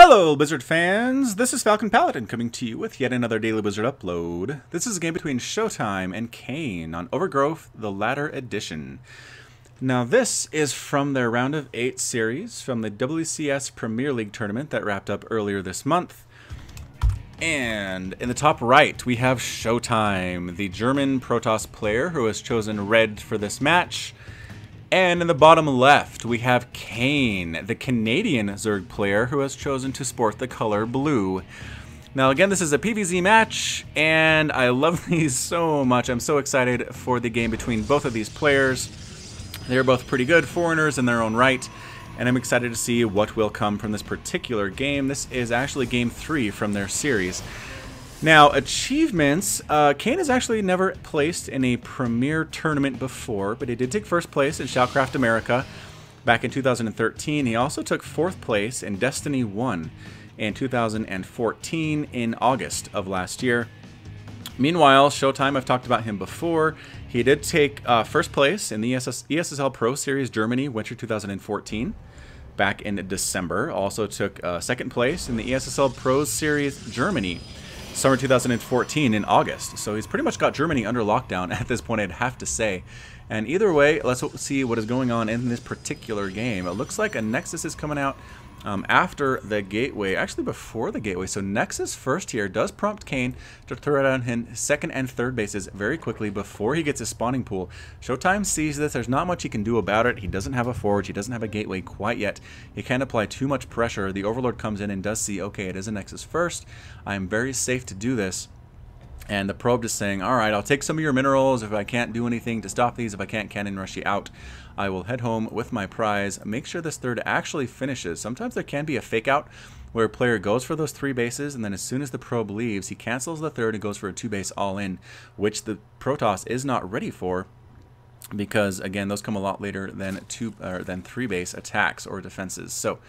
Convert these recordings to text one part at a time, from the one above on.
Hello, Blizzard fans! This is Falcon Paladin coming to you with yet another Daily Blizzard upload. This is a game between Showtime and Kayn on Overgrowth, the Latter Edition. Now this is from their Round of 8 series from the WCS Premier League tournament that wrapped up earlier this month. And in the top right, we have Showtime, the German Protoss player who has chosen red for this match. And in the bottom left, we have Kayn, the Canadian Zerg player who has chosen to sport the color blue. Now again, this is a PvZ match, and I love these so much. I'm so excited for the game between both of these players. They're both pretty good foreigners in their own right, and I'm excited to see what will come from this particular game. This is actually game 3 from their series. Now, achievements, Kayn has actually never placed in a Premier tournament before, but he did take first place in Shellcraft America back in 2013. He also took 4th place in Destiny 1 in 2014 in August of last year. Meanwhile, Showtime, I've talked about him before. He did take first place in the ESSL Pro Series Germany Winter 2014 back in December. Also took second place in the ESSL Pro Series Germany Summer 2014 in August. So he's pretty much got Germany under lockdown at this point, I'd have to say. And either way, let's see what is going on in this particular game. It looks like a Nexus is coming out after the Gateway, actually before the Gateway. So Nexus first here does prompt Kayn to throw down his second and third bases very quickly before he gets his spawning pool. Showtime sees this. There's not much he can do about it. He doesn't have a Forge. He doesn't have a Gateway quite yet. He can't apply too much pressure. The Overlord comes in and does see, okay, it is a Nexus first. I am very safe to do this. And the Probe is saying, alright, I'll take some of your minerals if I can't do anything to stop these. If I can't cannon rush you out, I will head home with my prize. Make sure this third actually finishes. Sometimes there can be a fake out where a player goes for those 3 bases, and then as soon as the Probe leaves, he cancels the third and goes for a 2-base all-in, which the Protoss is not ready for, because again, those come a lot later than 3-base attacks or defenses. So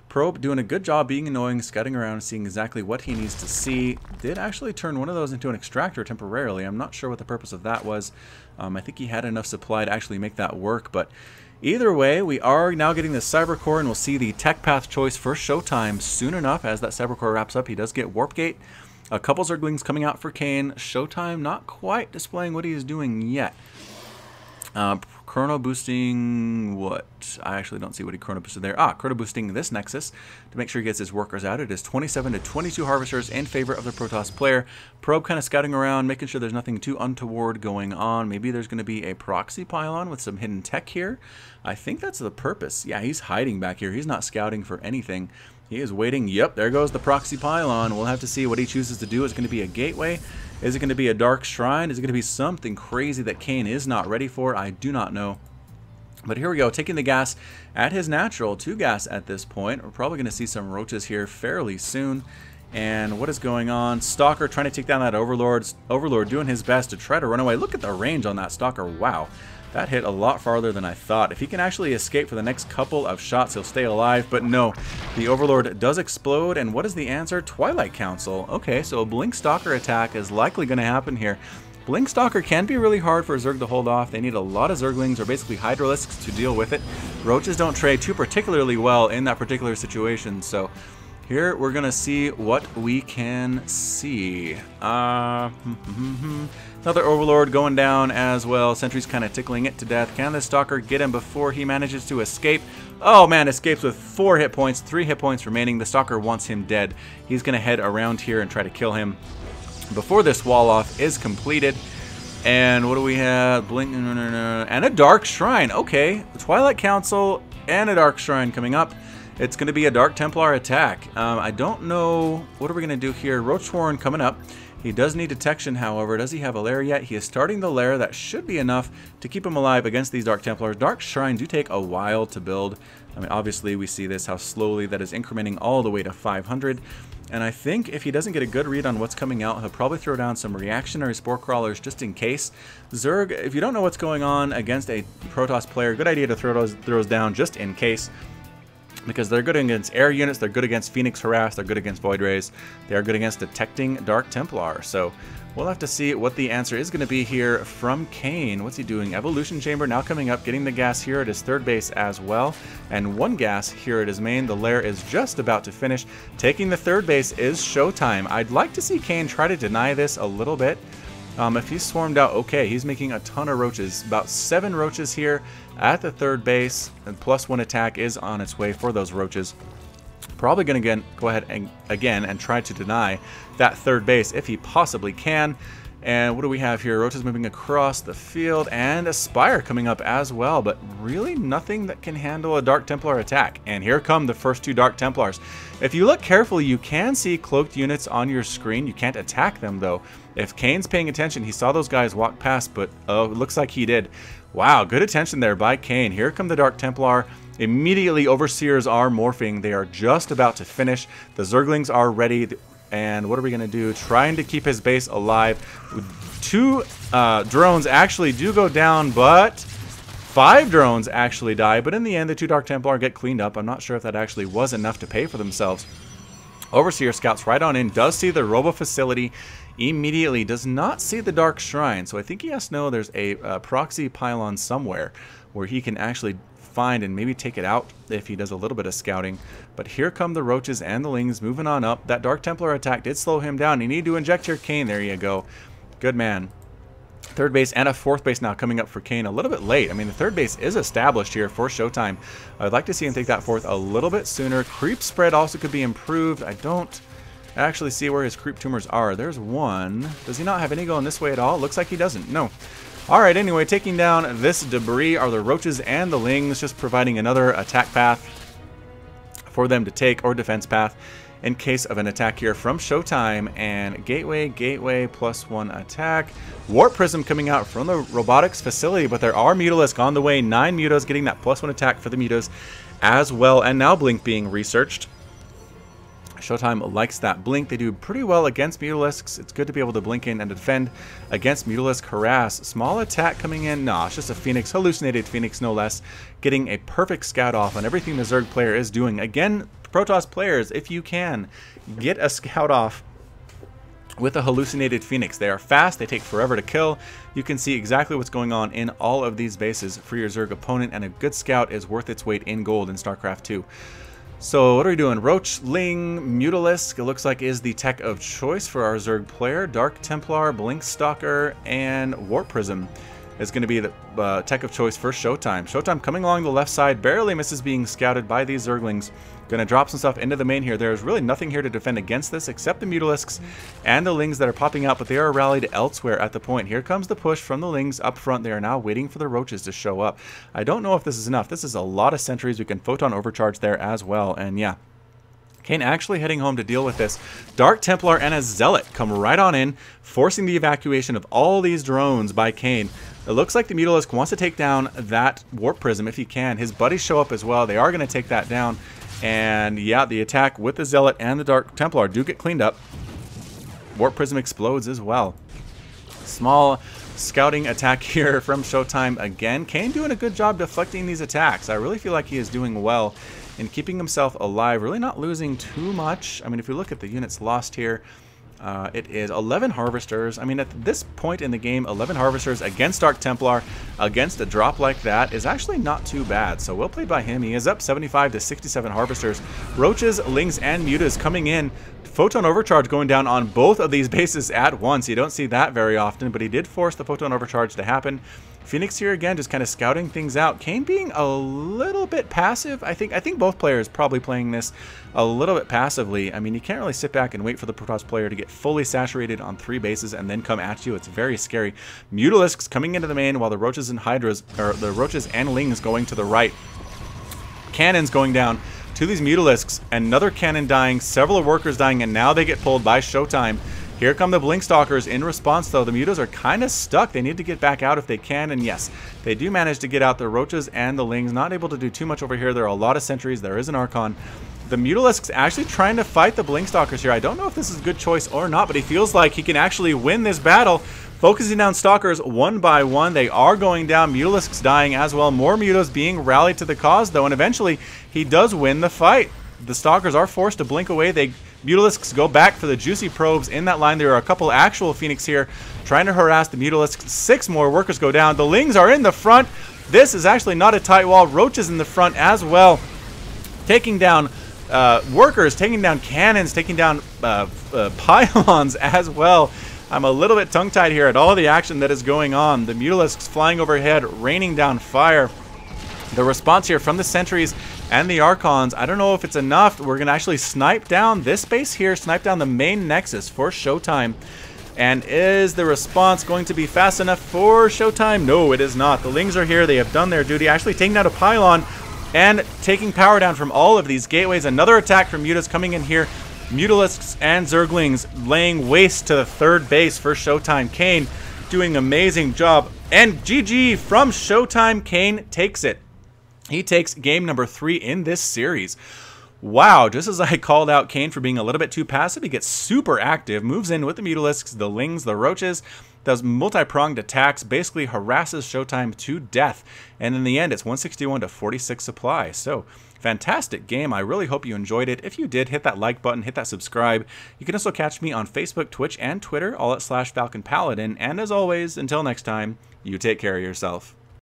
Probe doing a good job being annoying, scouting around, seeing exactly what he needs to see. Did actually turn one of those into an extractor temporarily. I'm not sure what the purpose of that was. I think he had enough supply to actually make that work, but either way, we are now getting the Cyber Core, and we'll see the tech path choice for Showtime soon enough. As that Cyber Core wraps up, he does get Warp Gate. A couple Zerglings coming out for Kayn. Showtime not quite displaying what he is doing yet. Chrono boosting what? I actually don't see what he chrono boosted there. Chrono boosting this Nexus to make sure he gets his workers out. It is 27 to 22 Harvesters in favor of the Protoss player. Probe kind of scouting around, making sure there's nothing too untoward going on. Maybe there's going to be a proxy pylon with some hidden tech here. I think that's the purpose. Yeah, he's hiding back here. He's not scouting for anything. He is waiting. Yep, there goes the proxy pylon. We'll have to see what he chooses to do. It's going to be a gateway. Is it going to be a dark shrine? Is it going to be something crazy that Kayn is not ready for? I do not know. But here we go, taking the gas at his natural, 2 gas at this point. We're probably going to see some roaches here fairly soon. And what is going on? Stalker trying to take down that Overlord. Overlord doing his best to try to run away. Look at the range on that Stalker. Wow. That hit a lot farther than I thought. If he can actually escape for the next couple of shots, he'll stay alive. But no, the Overlord does explode. And what is the answer? Twilight Council. Okay, so a Blink Stalker attack is likely going to happen here. Blink Stalker can be really hard for a Zerg to hold off. They need a lot of Zerglings, or basically Hydralisks, to deal with it. Roaches don't trade too particularly well in that particular situation. So here we're going to see what we can see. Another Overlord going down as well. Sentry's kind of tickling it to death. Can the Stalker get him before he manages to escape? Oh man, escapes with 4 hit points, 3 hit points remaining. The Stalker wants him dead. He's going to head around here and try to kill him before this wall off is completed. And what do we have? Blink, and a Dark Shrine. Okay, the Twilight Council and a Dark Shrine coming up. It's going to be a Dark Templar attack. I don't know. What are we going to do here? Roachwarren coming up. He does need detection, however. Does he have a lair yet? He is starting the lair. That should be enough to keep him alive against these Dark Templars. Dark Shrine do take a while to build. I mean, obviously, we see this, how slowly that is incrementing all the way to 500. And I think if he doesn't get a good read on what's coming out, he'll probably throw down some reactionary Spore Crawlers just in case. Zerg, if you don't know what's going on against a Protoss player, good idea to throw those down just in case. because they're good against air units, they're good against Phoenix Harass, they're good against Void Rays, they are good against detecting Dark Templar. So we'll have to see what the answer is going to be here from Kain. What's he doing? Evolution Chamber now coming up, getting the gas here at his third base as well, and one gas here at his main. The lair is just about to finish. Taking the third base is Showtime. I'd like to see Kain try to deny this a little bit. If he's swarmed out, okay, he's making a ton of roaches. About 7 roaches here at the third base, and +1 attack is on its way for those roaches. Probably going to go ahead and again and try to deny that third base if he possibly can. And what do we have here? Roaches moving across the field, and a Spire coming up as well, but really nothing that can handle a Dark Templar attack. And here come the first 2 Dark Templars. If you look carefully, you can see cloaked units on your screen. You can't attack them though. If Kain's paying attention, he saw those guys walk past, but oh, it looks like he did. Wow, good attention there by Kain. Here come the Dark Templar. Immediately, Overseers are morphing. They are just about to finish. The Zerglings are ready. And what are we going to do? Trying to keep his base alive. 2 drones actually do go down, but 5 drones actually die. But in the end, the 2 Dark Templar get cleaned up. I'm not sure if that actually was enough to pay for themselves. Overseer scouts right on in, does see the Robo Facility immediately, does not see the Dark Shrine. So I think he has to know there's a proxy pylon somewhere where he can actually find and maybe take it out if he does a little bit of scouting. But here come the roaches and the lings moving on up. That Dark Templar attack did slow him down. You need to inject your Kain. There you go. Good man. Third base and a fourth base now coming up for Kain a little bit late. I mean, the third base is established here for Showtime. I'd like to see him take that fourth a little bit sooner. Creep spread also could be improved. I don't actually see where his creep tumors are. There's one. Does he not have any going this way at all? Looks like he doesn't. No. Alright, anyway, taking down this debris are the roaches and the lings, just providing another attack path for them to take, or defense path, in case of an attack here from Showtime. And gateway, +1 attack. Warp Prism coming out from the robotics facility, but there are Mutalisk on the way. 9 Mutas getting that +1 attack for the Mutas as well, and now Blink being researched. Showtime likes that blink. They do pretty well against Mutalisks. It's good to be able to blink in and defend against Mutalisk Harass. Small attack coming in. Nah, it's just a Phoenix, hallucinated Phoenix no less, getting a perfect scout off on everything the Zerg player is doing. Again, Protoss players, if you can, get a scout off with a hallucinated Phoenix. They are fast, they take forever to kill. You can see exactly what's going on in all of these bases for your Zerg opponent, and a good scout is worth its weight in gold in StarCraft 2. So what are we doing? Roach, Ling, Mutalisk, it looks like is the tech of choice for our Zerg player. Dark Templar, Blink Stalker, and Warp Prism is going to be the tech of choice for Showtime. Showtime coming along the left side, barely misses being scouted by these Zerglings. Going to drop some stuff into the main here. There's really nothing here to defend against this except the Mutalisks and the Lings that are popping out, but they are rallied elsewhere at the point. Here comes the push from the Lings up front. They are now waiting for the Roaches to show up. I don't know if this is enough. This is a lot of sentries. We can Photon Overcharge there as well, and yeah. Kain actually heading home to deal with this. Dark Templar and a Zealot come right on in, forcing the evacuation of all these drones by Kain. It looks like the Mutalisk wants to take down that Warp Prism if he can. His buddies show up as well. They are going to take that down. And yeah, the attack with the Zealot and the Dark Templar do get cleaned up. Warp Prism explodes as well. Small scouting attack here from Showtime again. Kain doing a good job deflecting these attacks. I really feel like he is doing well in keeping himself alive, really not losing too much. I mean, if we look at the units lost here, it is 11 Harvesters. I mean, at this point in the game, 11 Harvesters against Dark Templar, against a drop like that, is actually not too bad. So well played by him. He is up 75 to 67 Harvesters. Roaches, Lings, and Mutas coming in. Photon Overcharge going down on both of these bases at once. You don't see that very often, but he did force the Photon Overcharge to happen. Phoenix here again, just kind of scouting things out. Kain being a little bit passive. I think both players probably playing this a little bit passively. I mean, you can't really sit back and wait for the Protoss player to get fully saturated on 3 bases and then come at you. It's very scary. Mutalisks coming into the main while the Roaches and Hydras, or the Roaches and Lings going to the right. Cannons going down to these Mutalisks. Another cannon dying, several workers dying, and now they get pulled by Showtime. Here come the Blink Stalkers in response, though. The Mutas are kind of stuck. They need to get back out if they can, and yes, they do manage to get out the Roaches and the Lings. Not able to do too much over here. There are a lot of sentries. There is an Archon. The Mutalisk's actually trying to fight the Blink Stalkers here. I don't know if this is a good choice or not, but he feels like he can actually win this battle Focusing down Stalkers one by one. They are going down. Mutalisks dying as well. More Mutos being rallied to the cause, though, and eventually he does win the fight. The Stalkers are forced to blink away. Mutalisks go back for the juicy probes in that line. There are a couple actual Phoenix here trying to harass the Mutalisks. 6 more workers go down. The Lings are in the front. This is actually not a tight wall. Roach is in the front as well, taking down workers, taking down cannons, taking down pylons as well. I'm a little bit tongue-tied here at all the action that is going on. The Mutalisks flying overhead, raining down fire. The response here from the sentries and the Archons, I don't know if it's enough. We're going to actually snipe down this base here, snipe down the main Nexus for Showtime. And is the response going to be fast enough for Showtime? No, it is not. The Lings are here. They have done their duty, actually taking out a pylon and taking power down from all of these gateways. Another attack from Mutas coming in here. Mutalisks and Zerglings laying waste to the third base for Showtime. Kane doing an amazing job. And GG from Showtime. Kane takes it. He takes game number 3 in this series. Wow, just as I called out Kane for being a little bit too passive, he gets super active, moves in with the Mutalisks, the Lings, the Roaches, does multi-pronged attacks, basically harasses Showtime to death. And in the end, it's 161 to 46 supply. So, fantastic game. I really hope you enjoyed it. If you did, hit that like button, hit that subscribe. You can also catch me on Facebook, Twitch, and Twitter, all at /FalconPaladin. And as always, until next time, you take care of yourself.